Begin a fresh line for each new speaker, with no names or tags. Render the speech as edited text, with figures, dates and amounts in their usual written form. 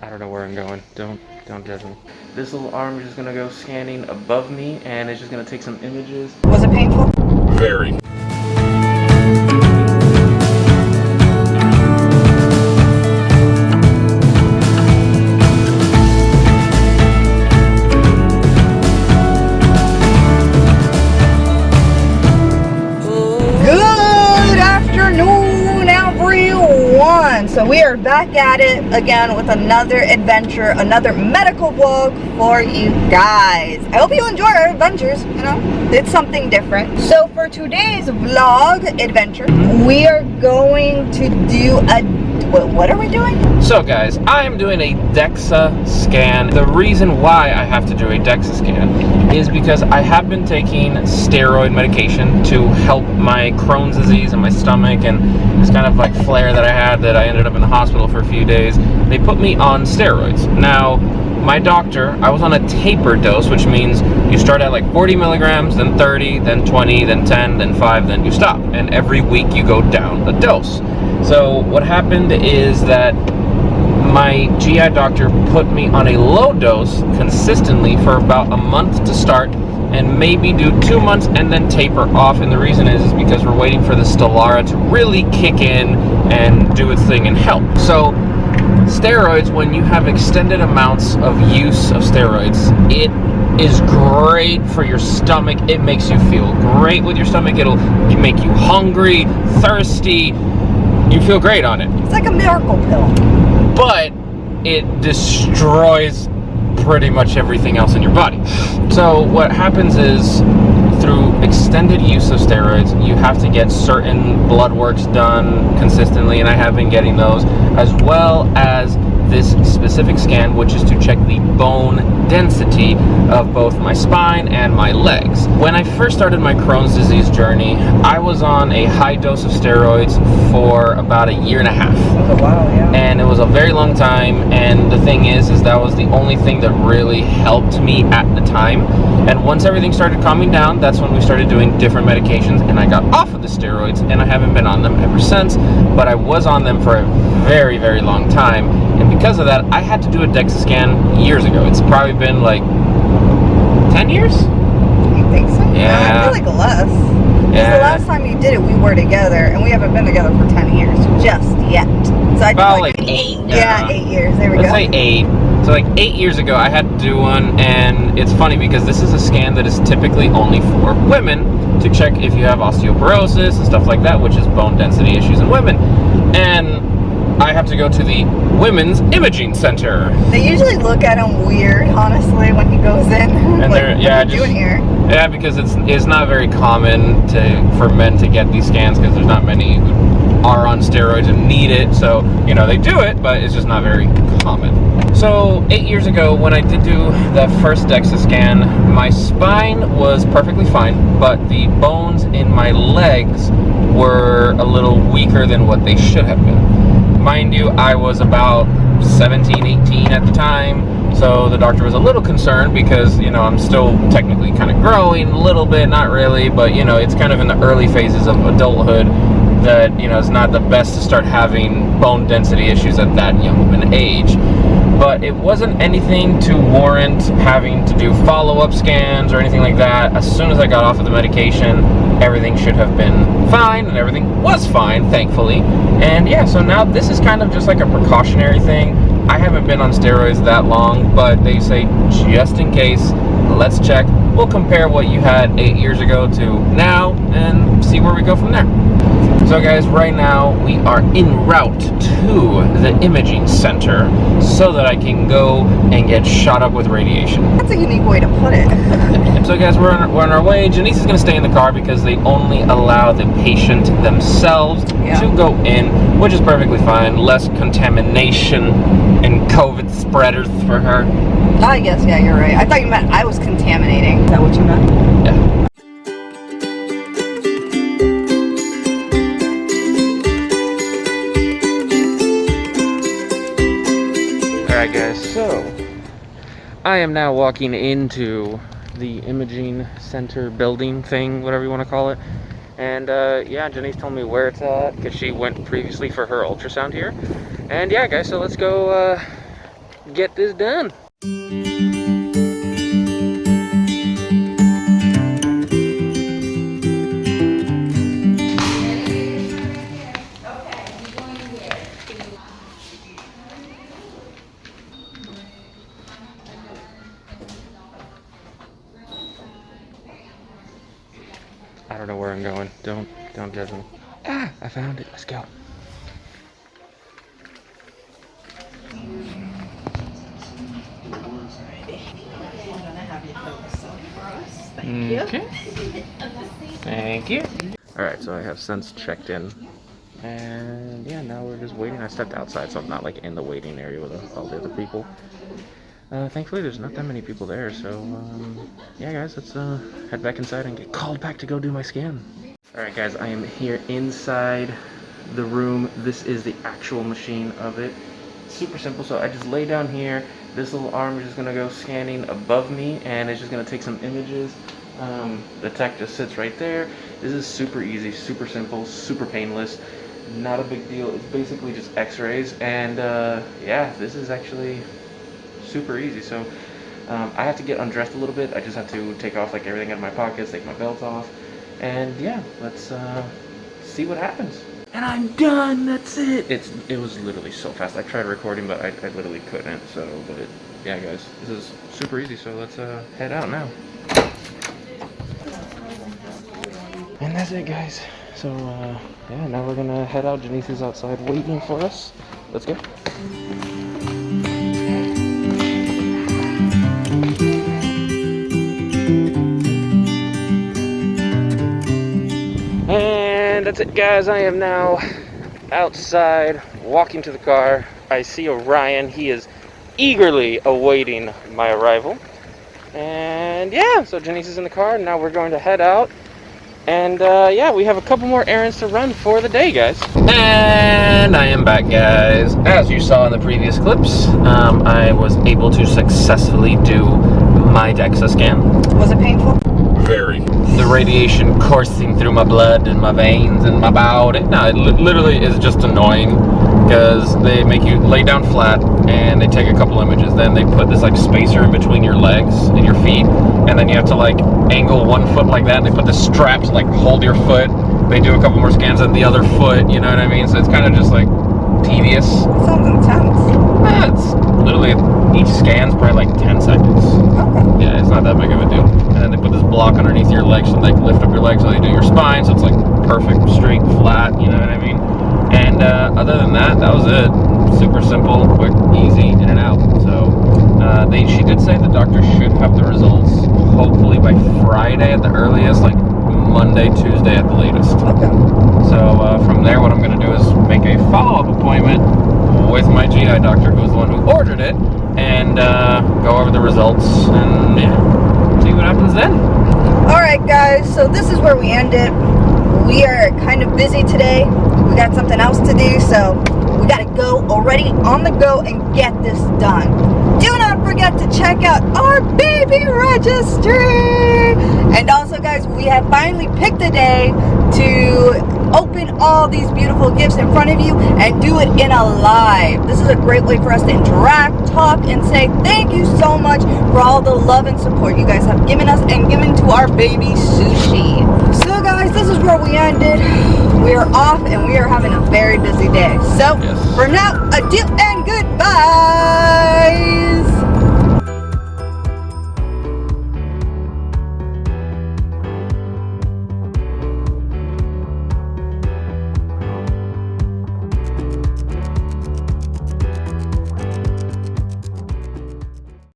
I don't know where I'm going. Don't judge me. This little arm is just gonna go scanning above me, and it's just gonna take some images.
Was it painful?
Very.
Good afternoon, everyone. So we are back at it again with another adventure, another medical vlog for you guys. I hope you enjoy our adventures. You know, it's something different. So for today's vlog adventure, we are going to do a what are we doing?
So guys, I am doing a Dexa scan. The reason why I have to do a Dexa scan is because I have been taking steroid medication to help my Crohn's disease in my stomach and this kind of like flare that I had that I ended up in the hospital for a few days. They put me on steroids. Now, my doctor, I was on a taper dose, which means you start at like 40 milligrams, then 30, then 20, then 10, then 5, then you stop. And every week you go down a dose. So what happened is that my GI doctor put me on a low dose consistently for about a month to start and maybe do 2 months and then taper off. And the reason is because we're waiting for the Stelara to really kick in and do its thing and help. So steroids, when you have extended amounts of use of steroids, it is great for your stomach. It makes you feel great with your stomach. It'll make you hungry, thirsty. You feel great on it.
It's like a miracle pill.
But it destroys pretty much everything else in your body. So what happens is, through extended use of steroids, you have to get certain blood works done consistently, and I have been getting those, as well as this specific scan, which is to check the bone density of both my spine and my legs. When I first started my Crohn's disease journey, I was on a high dose of steroids for about a year and a half.
Oh wow, yeah.
And it was a very long time, and the thing is that was the only thing that really helped me at the time. And once everything started calming down, that's when we started doing different medications, and I got off of the steroids, and I haven't been on them ever since, but I was on them for a very, very long time. And because of that, I had to do a Dexa scan years ago. It's probably been like 10 years?
You think so?
Yeah.
I feel like less.
Yeah.
The last time you did it, we were together, and we haven't been together for 10 years just yet. So I
About
think
like
8.
Yeah.
Yeah, 8 years. There we
Let's
go.
say 8. So like 8 years ago, I had to do one, and it's funny because this is a scan that is typically only for women to check if you have osteoporosis and stuff like that, which is bone density issues in women. And I have to go to the Women's Imaging Center.
They usually look at him weird, honestly, when he goes in.
And
like,
they're, yeah,
what are you doing here?
Yeah, because it's not very common for men to get these scans because there's not many who are on steroids and need it. So, you know, they do it, but it's just not very common. So 8 years ago, when I did do that first Dexa scan, my spine was perfectly fine, but the bones in my legs were a little weaker than what they should have been. Mind you, I was about 17, 18 at the time, so the doctor was a little concerned because, you know, I'm still technically kind of growing a little bit, not really, but, you know, it's kind of in the early phases of adulthood that, you know, it's not the best to start having bone density issues at that young of an age. But it wasn't anything to warrant having to do follow-up scans or anything like that. As soon as I got off of the medication, everything should have been fine, and everything was fine, thankfully. And yeah, so now this is kind of just like a precautionary thing. I haven't been on steroids that long, but they say just in case, let's check. We'll compare what you had 8 years ago to now and see where we go from there. So guys, right now we are en route to the imaging center so that I can go and get shot up with radiation.
That's a unique way to put it.
So guys, we're on our way. Janice is going to stay in the car because they only allow the patient themselves to go in, which is perfectly fine. Less contamination and COVID spreaders for her.
I guess, yeah, you're right. I thought you meant I was contaminating. Is that what you meant?
Yeah. Alright guys, so I am now walking into the imaging center building thing, whatever you want to call it. And yeah, Janice told me where it's at because she went previously for her ultrasound here. And yeah guys, so let's go get this done. I don't know where I'm going. Don't judge me. Ah, I found it. Let's go. Okay. Thank you. Alright, so I have since checked in. And yeah, now we're just waiting. I stepped outside, so I'm not like in the waiting area with all the other people. Thankfully, there's not that many people there, so yeah, guys, let's head back inside and get called back to go do my scan. Alright, guys, I am here inside the room. This is the actual machine of it. Super simple. So I just lay down here. This little arm is just gonna go scanning above me, and it's just gonna take some images. The tech just sits right there. This is super easy, super simple, super painless. Not a big deal. It's basically just X-rays, and yeah, this is actually super easy. So I have to get undressed a little bit. I just have to take off like everything out of my pockets, take my belt off, and yeah, let's see what happens. And I'm done. That's it. It was literally so fast. I tried recording, but I literally couldn't. So, but yeah, guys, this is super easy. So let's head out now. And that's it, guys. So yeah, now we're gonna head out. Janice is outside waiting for us. Let's go. And that's it, guys. I am now outside walking to the car. I see Orion. He is eagerly awaiting my arrival. And yeah, so Janice is in the car. Now we're going to head out. And yeah, we have a couple more errands to run for the day, guys. And I am back, guys. As you saw in the previous clips, I was able to successfully do my Dexa scan.
Was it painful?
Very. The radiation coursing through my blood and my veins and my body. No, it literally is just annoying because they make you lay down flat and they take a couple images. Then they put this like spacer in between your legs and your feet, and then you have to like angle one foot like that, and they put the strap to like hold your foot. They do a couple more scans on the other foot, you know what I mean? So it's kind of just like tedious.
Sounds intense.
It's literally, each scan's probably like 10 seconds.
Okay.
Yeah, it's not that big of a deal. And then they put this block underneath your legs so they lift up your legs so they do your spine, so it's like perfect, straight, flat, you know what I mean? And other than that, that was it. Super simple, quick, easy, in and out. So she did say the doctor should have the results hopefully by Friday at the earliest, like Monday, Tuesday at the latest.
Okay.
So from there, what I'm going to do is make a follow-up appointment with my GI doctor, who's the one who ordered it, and go over the results and yeah, see what happens then.
Alright, guys, so this is where we end it. We are kind of busy today. We got something else to do, so we got to go already on the go and get this done. Do not forget to check out our baby registry. And also, guys, we have finally picked a day to open all these beautiful gifts in front of you and do it in a live. This is a great way for us to interact, talk, and say thank you so much for all the love and support you guys have given us and given to our baby Sushi. So guys, this is where we ended. We are off and we are having a very busy day. So
Yes.
for now, adieu and goodbye.